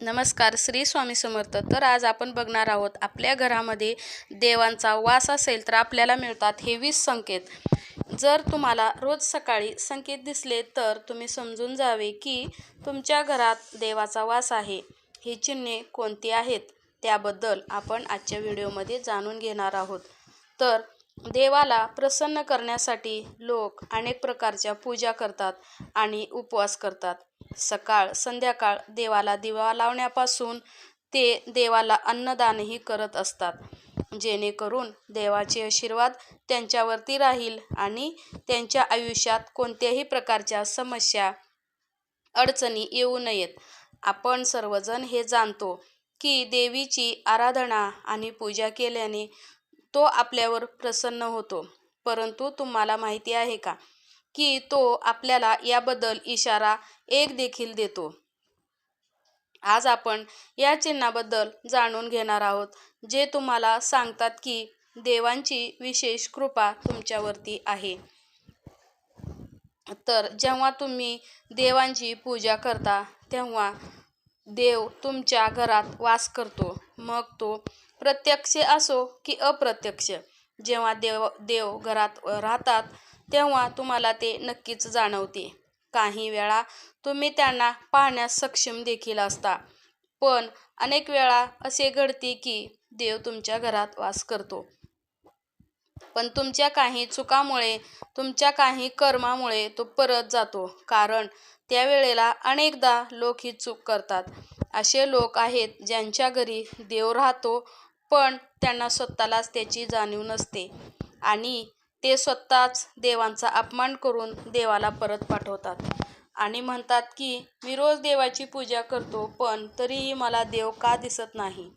नमस्कार, श्री स्वामी समर्थ. तर आज आपण बघणार आहोत आपल्या घरामध्ये देवांचा वास असेल तर आपल्याला मिळतात हे 20 संकेत. जर तुम्हाला रोज सकाळी संकेत दिसले तर तुम्ही समजून जावे की तुमच्या घरात देवाचा वास आहे. ही चिन्हे कोणती आहेत त्याबद्दल आपण आजच्या व्हिडिओमध्ये जाणून घेणार आहोत. तर देवाला प्रसन्न करण्यासाठी लोक अनेक प्रकारच्या पूजा करतात आणि उपवास करतात. सकाळ संध्याकाळ देवाला दिवा लावण्यापासून ते देवाला अन्नदानही करत असतात, जेणेकरून देवाचे आशीर्वाद त्यांच्यावरती राहील आणि त्यांच्या आयुष्यात कोणत्याही प्रकारच्या समस्या अडचणी येऊ नयेत. आपण सर्वजण हे जाणतो की देवीची आराधना आणि पूजा केल्याने तो आपल्यावर प्रसन्न होतो. परंतु तुम्हाला माहिती आहे का की तो आपल्याला याबद्दल इशारा एक देखील देतो. आज आपण या चिन्हाबद्दल जाणून घेणार आहोत, जे तुम्हाला सांगतात की देवांची विशेष कृपा तुमच्यावरती आहे. तर जेव्हा तुम्ही देवांची पूजा करता तेव्हा देव तुमच्या घरात वास करतो, मग तो प्रत्यक्ष असो की अप्रत्यक्ष. जेव्हा देव घरात राहतात तेव्हा तुम्हाला ते नक्कीच जाणवते. काही वेळा तुम्ही त्यांना पाहण्यास सक्षम देखील असता, पण अनेक वेळा असे घडते की देव तुमच्या घरात वास करतो, पण तुमच्या काही चुकामुळे, तुमच्या काही कर्मामुळे तो परत जातो. कारण त्यावेळेला अनेकदा लोक ही चूक करतात. असे लोक आहेत ज्यांच्या घरी देव राहतो, पण त्यांना स्वतःलाच त्याची जाणीव नसते आणि ते स्वतःच देवांचा अपमान करून देवाला परत पाठवतात आणि म्हणतात की मी रोज देवाची पूजा करतो, पण तरीही मला देव का दिसत नाही.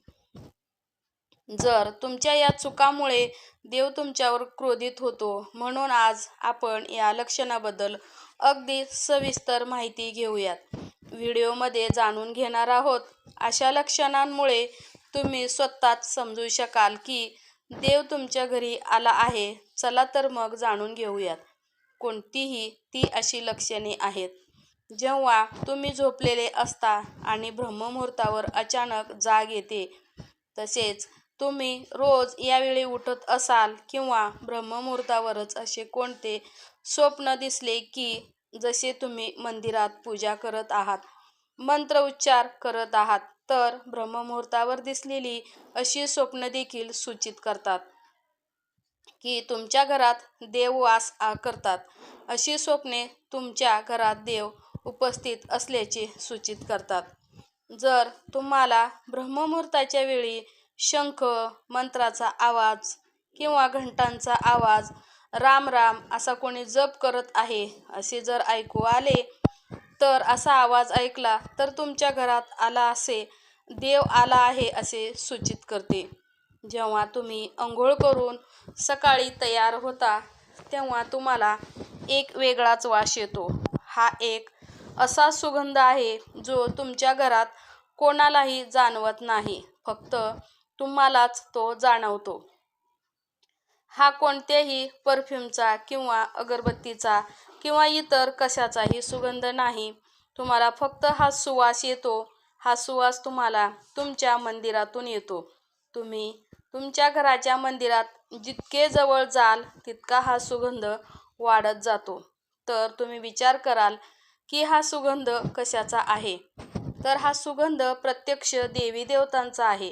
जर तुमच्या या चुकामुळे देव तुमच्यावर क्रोधित होतो. म्हणून आज आपण या लक्षणाबद्दल अगदी सविस्तर माहिती घेऊयात. व्हिडिओमध्ये जाणून घेणार आहोत. अशा लक्षणांमुळे तुम्ही स्वतःच समजू शकाल की देव तुमच्या घरी आला आहे. चला तर मग जाणून घेऊयात कोणतीही ती अशी लक्षणे आहेत. जेव्हा तुम्ही झोपलेले असता आणि ब्रह्ममुहूर्तावर अचानक जाग येते, तसेच तुम्ही रोज यावेळी उठत असाल किंवा ब्रह्ममुहूर्तावरच असे कोणते स्वप्न दिसले की जसे तुम्ही मंदिरात पूजा करत आहात, मंत्र उच्चार करत आहात, तर ब्रह्ममुहूर्तावर दिसलेली अशी स्वप्न देखील सूचित करतात की तुमच्या घरात देव वास करतात. अशी स्वप्ने तुमच्या घरात देव उपस्थित असल्याचे सूचित करतात. जर तुम्हाला ब्रह्ममुहूर्ताच्या वेळी शंख, मंत्राचा आवाज किंवा घंटांचा आवाज, राम राम असा कोणी जप करत आहे असे जर ऐकू आले, तर असा आवाज ऐकला तर तुमच्या घरात आला असे देव आला आहे असे सूचित करते. जेव्हा तुम्ही अंघोळ करून सकाळी तयार होता तेव्हा तुम्हाला एक वेगळाच वास येतो. हा एक असा सुगंध आहे जो तुमच्या घरात कोणालाही जाणवत नाही, फक्त तुम्हालाच तो जाणवतो. हा कोणत्याही परफ्यूमचा किंवा अगरबत्तीचा किंवा इतर कशाचाही सुगंध नाही. तुम्हाला फक्त हा सुवास येतो. हा सुवास तुम्हाला तुमच्या मंदिरातून येतो. तुम्ही तुमच्या घराच्या मंदिरात जितके जवळ जाल तितका हा सुगंध वाढत जातो. तर तुम्ही विचार कराल की हा सुगंध कशाचा आहे? तर हा सुगंध प्रत्यक्ष देवी देवतांचा आहे,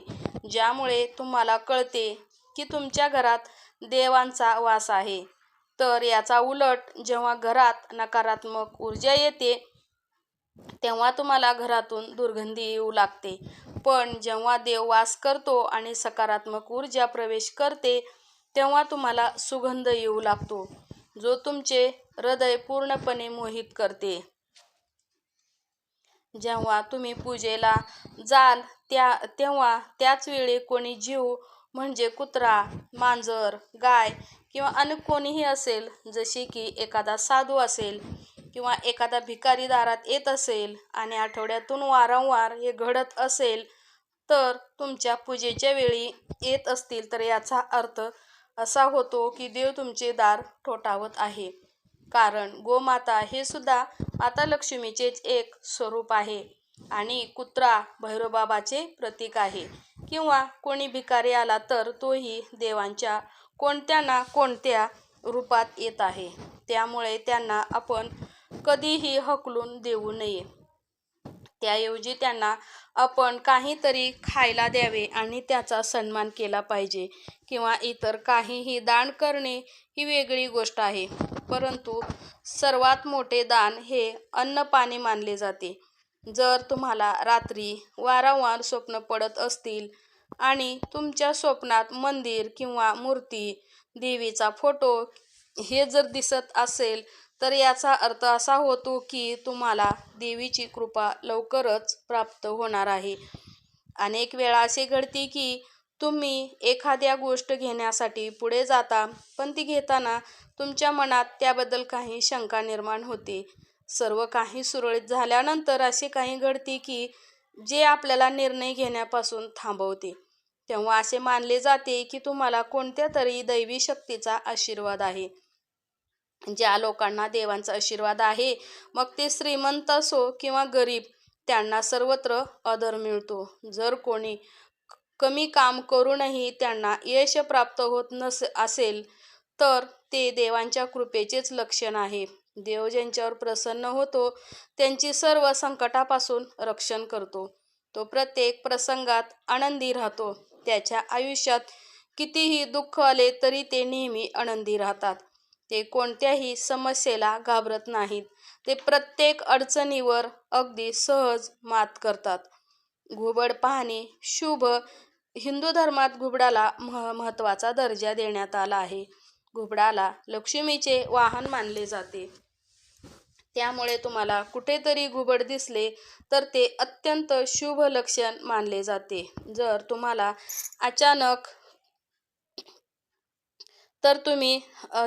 ज्यामुळे तुम्हाला कळते की तुमच्या घरात देवांचा वास आहे. तर याचा उलट जेव्हा घरात नकारात्मक ऊर्जा येते तेव्हा तुम्हाला घरातून दुर्गंधी येऊ लागते. पण जेव्हा देव वास करतो आणि सकारात्मक ऊर्जा प्रवेश करते तेव्हा तुम्हाला सुगंध येऊ लागतो, जो तुमचे हृदय पूर्णपणे मोहित करते. जेव्हा तुम्ही पूजेला जाल तेव्हा त्याच वेळी कोणी जीव म्हणजे कुत्रा, मांजर, गाय किंवा अन्य कोणीही असेल, जसे की एखादा साधू असेल किंवा एखादा भिकारी दारात येत असेल आणि आठवड्यातून वारंवार हे घडत असेल, तर तुमच्या पूजेच्या वेळी येत असतील तर याचा अर्थ असा होतो की देव तुमचे दार ठोठावत आहे. कारण गोमाता हे सुद्धा माता लक्ष्मीचेच एक स्वरूप आहे. आणि कुत्रा भैरवबाबाचे प्रतीक आहे. किंवा कोणी भिकारी आला तर तोही देवांच्या कोणत्या ना कोणत्या रूपात येत आहे. त्यामुळे त्यांना आपण कधीही हकलून देऊ नये. त्याऐवजी त्यांना आपण काहीतरी खायला द्यावे आणि त्याचा सन्मान केला पाहिजे. किंवा इतर काहीही दान करणे ही वेगळी गोष्ट आहे. परंतु सर्वात मोठे दान हे अन्न-पाणी मानले जाते. जर तुम्हाला रात्री वारंवार स्वप्न पडत असतील आणि तुमच्या स्वप्नात मंदिर किंवा मूर्ती, देवीचा फोटो हे जर दिसत असेल तर याचा अर्थ असा होतो की तुम्हाला देवीची कृपा लवकरच प्राप्त होणार आहे. अनेक वेळा असे घडते की तुम्ही एखाद्या गोष्ट घेण्यासाठी पुढे जाता, पण ती घेताना तुमच्या मनात त्याबद्दल काही शंका निर्माण होते. सर्व काही सुरळीत झाल्यानंतर असे काही घडते की जे आपल्याला निर्णय घेण्यापासून थांबवते. तेव्हा असे मानले जाते की तुम्हाला कोणत्या तरी दैवी शक्तीचा आशीर्वाद आहे. ज्या लोकांना देवांचा आशीर्वाद आहे, मग ते श्रीमंत असो किंवा गरीब, त्यांना सर्वत्र आदर मिळतो. जर कोणी कमी काम करूनही त्यांना यश प्राप्त होत असेल तर ते देवांच्या कृपेचेच लक्षण आहे. देव ज्यांच्यावर प्रसन्न होतो त्यांची सर्व संकटापासून रक्षण करतो. तो प्रत्येक प्रसंगात आनंदी राहतो. त्याच्या आयुष्यात कितीही दुःख आले तरी ते नेहमी आनंदी राहतात. ते कोणत्याही समस्येला घाबरत नाहीत. ते प्रत्येक अडचणीवर अगदी सहज मात करतात. घुबड पाहणे शुभ. हिंदू धर्मात घुबडाला महत्त्वाचा दर्जा देण्यात आला आहे. घुबडाला लक्ष्मीचे वाहन मानले जाते. त्यामुळे तुम्हाला कुठेतरी घुबड दिसले तर ते अत्यंत शुभ लक्षण मानले जाते. जर तुम्हाला अचानक तर तुम्ही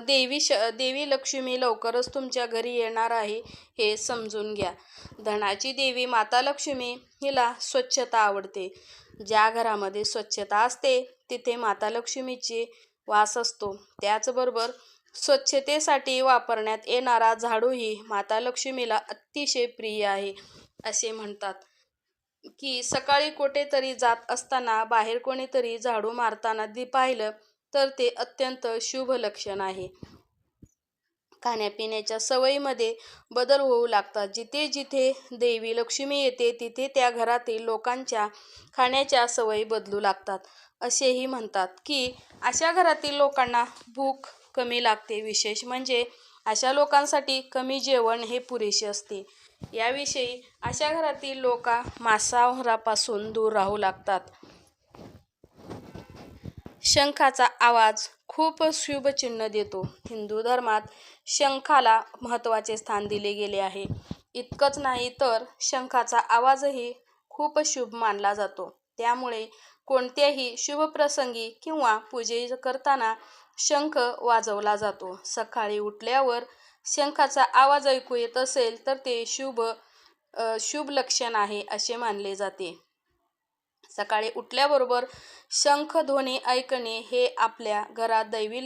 देवी लक्ष्मी लवकरच तुमच्या घरी येणार आहे हे समजून घ्या. धनाची देवी माता लक्ष्मी हिला स्वच्छता आवडते. ज्या घरामध्ये स्वच्छता असते तिथे माता लक्ष्मीची वास असतो. त्याचबरोबर स्वच्छतेसाठी वापरण्यात येणारा झाडूही माता लक्ष्मीला अतिशय प्रिय आहे. असे म्हणतात की सकाळी कुठेतरी जात असताना बाहेर कोणीतरी झाडू मारताना पाहिलं तर ते अत्यंत शुभ लक्षण आहे. खाण्यापिण्याच्या सवयीमध्ये बदल होऊ लागतात. जिथे जिथे देवी लक्ष्मी येते तिथे त्या घरातील लोकांच्या खाण्याच्या सवयी बदलू लागतात. असेही म्हणतात की अशा घरातील लोकांना भूक कमी लागते. विशेष म्हणजे अशा लोकांसाठी कमी जेवण हे पुरेसे असते. याविषयी अशा घरातील लोक मांसाहारापासून दूर राहू लागतात. शंखाचा आवाज खूप शुभ चिन्ह देतो. हिंदू धर्मात शंखाला महत्त्वाचे स्थान दिले गेले आहे. इतकंच नाही तर शंखाचा आवाजही खूप शुभ मानला जातो. त्यामुळे कोणत्याही शुभ प्रसंगी किंवा पूजे करताना शंख वाजवला जातो. सकाळी उठल्यावर शंखाचा आवाज ऐकू येत असेल तर ते शुभ लक्षण आहे असे मानले जाते. सकाळी उठल्याबरोबर शंखध्वनी ऐकणे हे आपल्या घरात दैवी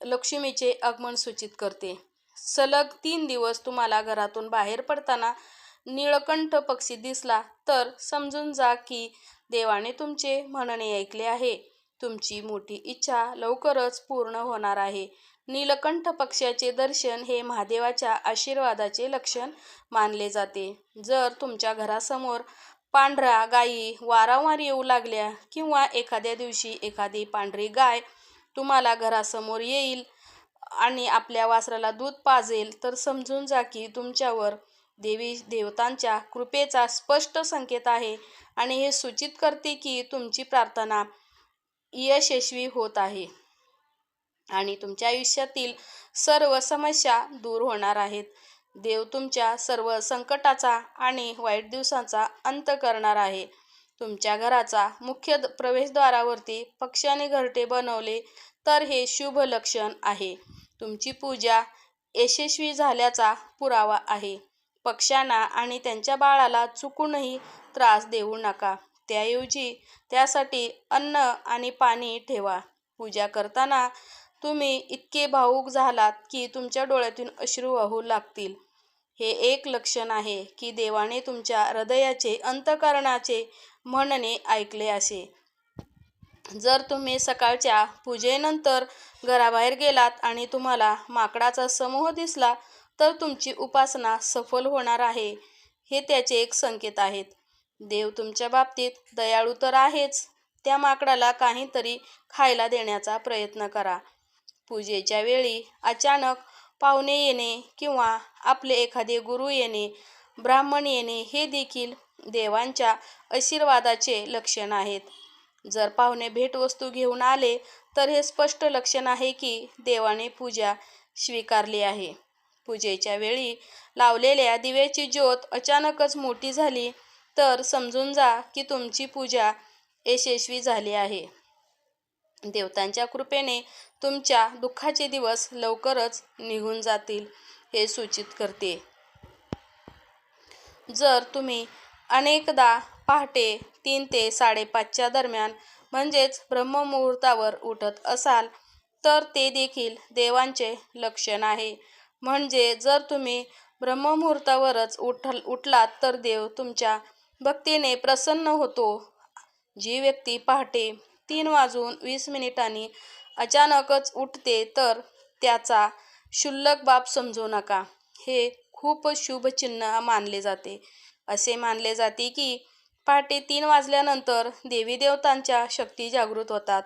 लक्ष्मीचे आगमन सूचित करते. सलग 3 दिवस तुम्हाला घरातून बाहेर पडताना नीळकंठ पक्षी दिसला तर समजून जा की देवाने तुमचे म्हणणे ऐकले आहे. तुमची मोठी इच्छा लवकरच पूर्ण होणार आहे. नीलकंठ पक्ष्याचे दर्शन हे महादेवाच्या आशीर्वादाचे लक्षण मानले जाते. जर तुमच्या घरासमोर पांढऱ्या गायी वारंवार येऊ लागल्या किंवा एखाद्या दिवशी एखादी पांढरी गाय तुम्हाला घरासमोर येईल आणि आपल्या वासराला दूध पाजेल तर समजून जा की तुमच्यावर देवी देवतांच्या कृपेचा स्पष्ट संकेत आहे आणि हे सूचित करते की तुमची प्रार्थना यशस्वी होत आहे आणि तुमच्या आयुष्यातील सर्व समस्या दूर होणार आहेत. देव तुमच्या सर्व संकटाचा आणि वाईट दिवसांचा अंत करणार आहे. तुमच्या घराचा मुख्य प्रवेशद्वारावरती पक्ष्याने घरटे बनवले तर हे शुभ लक्षण आहे. तुमची पूजा यशस्वी झाल्याचा पुरावा आहे. पक्ष्यांना आणि त्यांच्या बाळाला चुकूनही त्रास देऊ नका. त्याऐवजी त्यासाठी अन्न आणि पाणी ठेवा. पूजा करताना तुम्ही इतके भावूक झालात की तुमच्या डोळ्यातून अश्रू वाहू लागतील. हे एक लक्षण आहे की देवाने तुमच्या हृदयाचे अंतःकरणाचे म्हणणे ऐकले असे. जर तुम्ही सकाळच्या पूजेनंतर घराबाहेर गेलात आणि तुम्हाला माकडाचा समूह दिसला तर तुमची उपासना सफल होणार आहे, हे त्याचे एक संकेत आहेत. देव तुमच्या बाबतीत दयाळू तर आहेच, त्या माकडाला काहीतरी खायला देण्याचा प्रयत्न करा. पूजेच्या वेळी अचानक पाहुणे येणे किंवा आपले एखादे गुरु येणे, ब्राह्मण येणे हे देखील देवांच्या आशीर्वादाचे लक्षण आहेत. जर पाहुणे भेटवस्तू घेऊन आले तर हे स्पष्ट लक्षण आहे की देवाने पूजा स्वीकारली आहे. पूजेच्या वेळी लावलेल्या दिव्याची ज्योत अचानकच मोठी झाली तर समजून जा की तुमची पूजा यशस्वी झाली आहे. देवतांच्या कृपेने तुमच्या दुःखाचे दिवस लवकरच निघून जातील हे सूचित करते. जर तुम्ही अनेकदा पहाटे 3 ते 5:30च्या दरम्यान म्हणजेच ब्रह्ममुहूर्तावर उठत असाल तर ते देखील देवांचे लक्षण आहे. म्हणजे जर तुम्ही ब्रह्ममुहूर्तावरच उठलात तर देव तुमच्या भक्तीने प्रसन्न होतो. जी व्यक्ती पहाटे 3:20 अचानकच उठते तर त्याचा क्षुल्लक बाब समजू नका. हे खूप शुभ चिन्ह मानले जाते. असे मानले जाते की पहाटे 3 वाजल्यानंतर देवी देवतांच्या शक्ती जागृत होतात.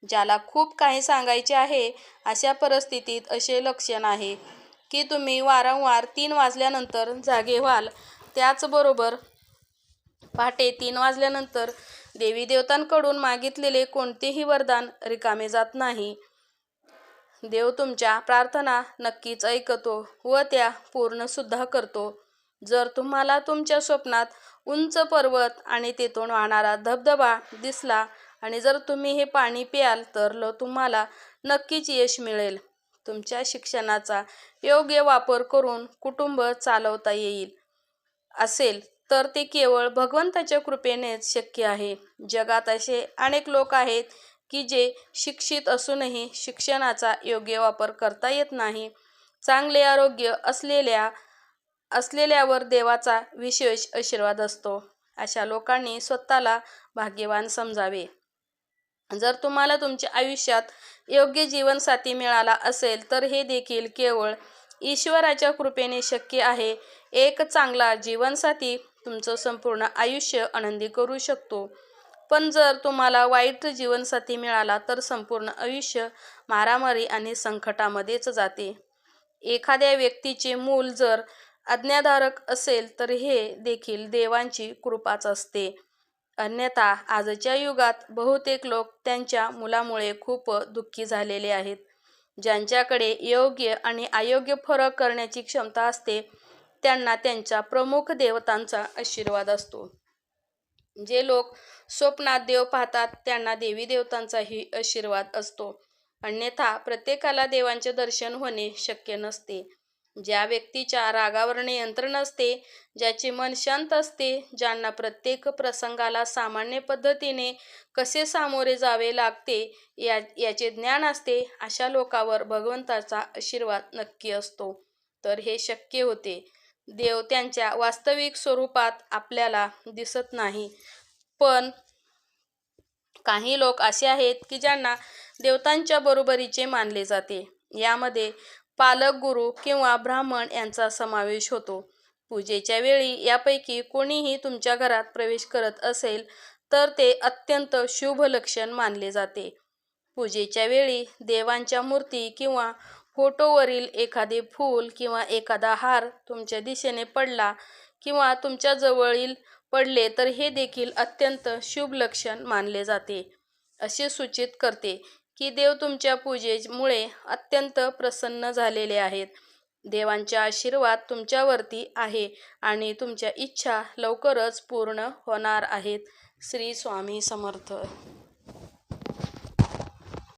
ज्याला खूप काही सांगायचे आहे अशा परिस्थितीत असे लक्षण आहे की तुम्ही वारंवार 3 वाजल्यानंतर जागे व्हाल. त्याचबरोबर पहाटे 3 वाजल्यानंतर देवी देवतांकडून मागितलेले कोणतेही वरदान रिकामे जात नाही. देव तुमच्या प्रार्थना नक्कीच ऐकतो व त्या पूर्ण सुद्धा करतो. जर तुम्हाला तुमच्या स्वप्नात उंच पर्वत आणि तेथून वाहणारा धबधबा दिसला आणि जर तुम्ही हे पाणी प्याल तर तुम्हाला नक्कीच यश मिळेल. तुमच्या शिक्षणाचा योग्य वापर करून कुटुंब चालवता येईल असेल तर ते केवळ भगवंताच्या कृपेनेच शक्य आहे. जगात असे अनेक लोक आहेत की जे शिक्षित असूनही शिक्षणाचा योग्य वापर करता येत नाही. चांगले आरोग्य असलेल्यावर देवाचा विशेष आशीर्वाद असतो. अशा लोकांनी स्वतःला भाग्यवान समजावे. जर तुम्हाला तुमच्या आयुष्यात योग्य जीवनसाथी मिळाला असेल तर हे देखील केवळ ईश्वराच्या कृपेने शक्य आहे. एक चांगला जीवनसाथी तुमचं संपूर्ण आयुष्य आनंदी करू शकतो. पण जर तुम्हाला वाईट जीवनसाथी मिळाला तर संपूर्ण आयुष्य मारामारी आणि संकटामध्येच जाते. एखाद्या व्यक्तीचे मूल जर आज्ञाधारक असेल तर हे देखील देवांची कृपाच असते. अन्यथा आजच्या युगात बहुतेक लोक त्यांच्या मुलामुळे खूप दुःखी झालेले आहेत. ज्यांच्याकडे योग्य आणि अयोग्य फरक करण्याची क्षमता असते त्यांना त्यांच्या प्रमुख देवतांचा आशीर्वाद असतो. जे लोक स्वप्नात देव पाहतात त्यांना देवी देवतांचाही आशीर्वाद असतो. अन्यथा प्रत्येकाला देवांचे दर्शन होणे शक्य नसते. ज्या व्यक्तीच्या रागावर नियंत्रण असते, ज्याचे मन शांत असते, ज्यांना प्रत्येक प्रसंगाला सामान्य पद्धतीने कसे सामोरे जावे लागते याचे ज्ञान असते, अशा लोकांवर भगवंताचा आशीर्वाद नक्की असतो. तर हे शक्य होते. देव त्यांच्या वास्तविक स्वरूपात आपल्याला दिसत नाही, पण काही लोक असे आहेत की ज्यांना देवतांच्या बरोबरीचे मानले जाते. यामध्ये पालक, गुरु किंवा ब्राह्मण यांचा समावेश होतो. पूजेच्या वेळी यापैकी कोणीही तुमच्या घरात प्रवेश करत असेल तर ते अत्यंत शुभ लक्षण मानले जाते. पूजेच्या वेळी देवांच्या मूर्ती किंवा फोटोवरील एखादे फूल किंवा एखादा हार तुमच्या दिशेने पडला किंवा तुमच्या जवळील पडले तर हे देखील अत्यंत शुभ लक्षण मानले जाते. असे सूचित करते की देव तुमच्या पूजेमुळे अत्यंत प्रसन्न झालेले आहेत. देवांचा आशीर्वाद तुमच्यावरती आहे आणि तुमच्या इच्छा लवकरच पूर्ण होणार आहेत. श्री स्वामी समर्थ.